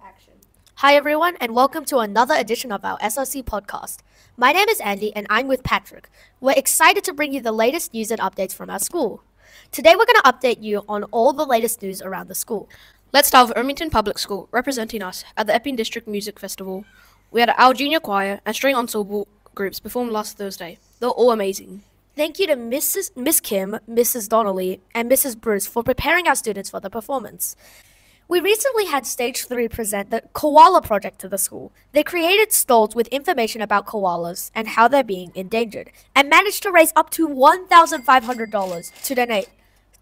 action. Hi everyone, and welcome to another edition of our SRC Podcast. My name is Andy, and I'm with Patrick. We're excited to bring you the latest news and updates from our school. Today we're going to update you on all the latest news around the school. Let's start with Ermington Public School, representing us at the Epping District Music Festival. We had our junior choir and string ensemble groups perform last Thursday. They're all amazing. Thank you to Miss Kim, Mrs. Donnelly, and Mrs. Bruce for preparing our students for the performance. We recently had Stage 3 present the Koala Project to the school. They created stalls with information about koalas and how they're being endangered, and managed to raise up to $1,500 to donate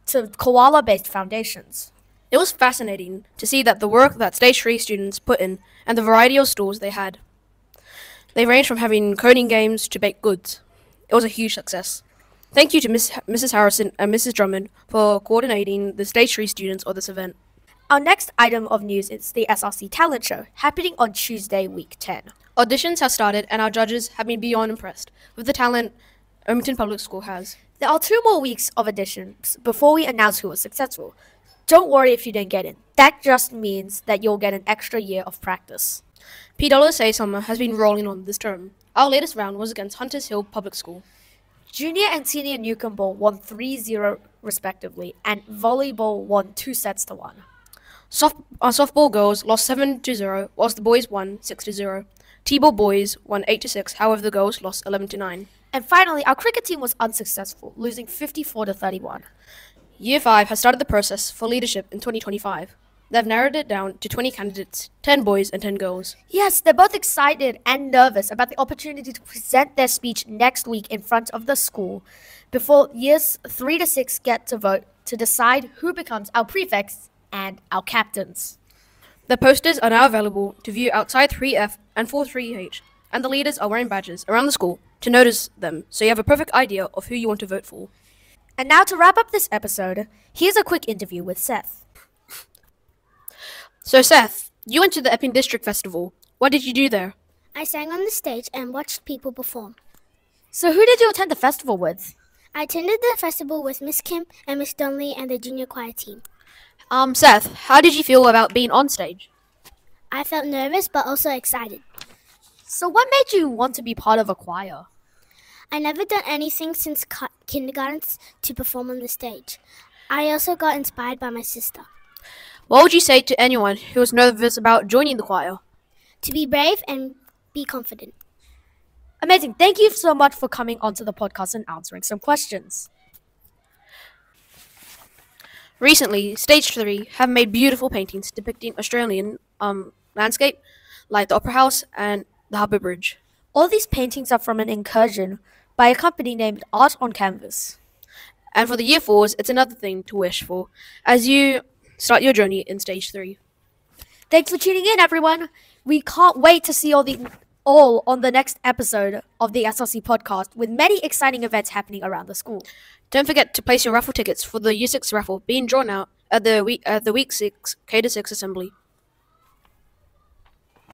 to koala-based foundations. It was fascinating to see that the work that Stage 3 students put in and the variety of stalls they had. They ranged from having coding games to baked goods. It was a huge success. Thank you to Mrs. Harrison and Mrs. Drummond for coordinating the Stage 3 students of this event. Our next item of news is the SRC Talent Show, happening on Tuesday, week 10. Auditions have started and our judges have been beyond impressed with the talent Ermington Public School has. There are 2 more weeks of auditions before we announce who was successful. Don't worry if you didn't get in. That just means that you'll get an extra year of practice. PWSA summer has been rolling on this term. Our latest round was against Hunters Hill Public School. Junior and senior Newcomb Ball won 3-0 respectively, and volleyball won 2-1. Softball girls lost 7-0, whilst the boys won 6-0. T-ball boys won 8-6, however the girls lost 11-9. And finally, our cricket team was unsuccessful, losing 54-31. Year 5 has started the process for leadership in 2025. They've narrowed it down to 20 candidates, 10 boys and 10 girls. Yes, they're both excited and nervous about the opportunity to present their speech next week in front of the school before years 3 to 6 get to vote to decide who becomes our prefects and our captains. The posters are now available to view outside 3F and 43H, and the leaders are wearing badges around the school to notice them, so you have a perfect idea of who you want to vote for. And now to wrap up this episode, here's a quick interview with Seth. So Seth, you went to the Epping District Festival. What did you do there? I sang on the stage and watched people perform. So who did you attend the festival with? I attended the festival with Miss Kim and Miss Donnelly and the junior choir team. Seth, how did you feel about being on stage? I felt nervous but also excited. So what made you want to be part of a choir? I never done anything since kindergarten to perform on the stage. I also got inspired by my sister. What would you say to anyone who was nervous about joining the choir? To be brave and be confident. Amazing. Thank you so much for coming onto the podcast and answering some questions. Recently, Stage 3 have made beautiful paintings depicting Australian landscape, like the Opera House and the Harbour Bridge. All these paintings are from an incursion by a company named Art on Canvas. And for the Year 4s, it's another thing to wish for as you start your journey in Stage 3. Thanks for tuning in, everyone. We can't wait to see all on the next episode of the SRC Podcast, with many exciting events happening around the school. Don't forget to place your raffle tickets for the Year 6 raffle being drawn out at the Week 6 K-6 assembly.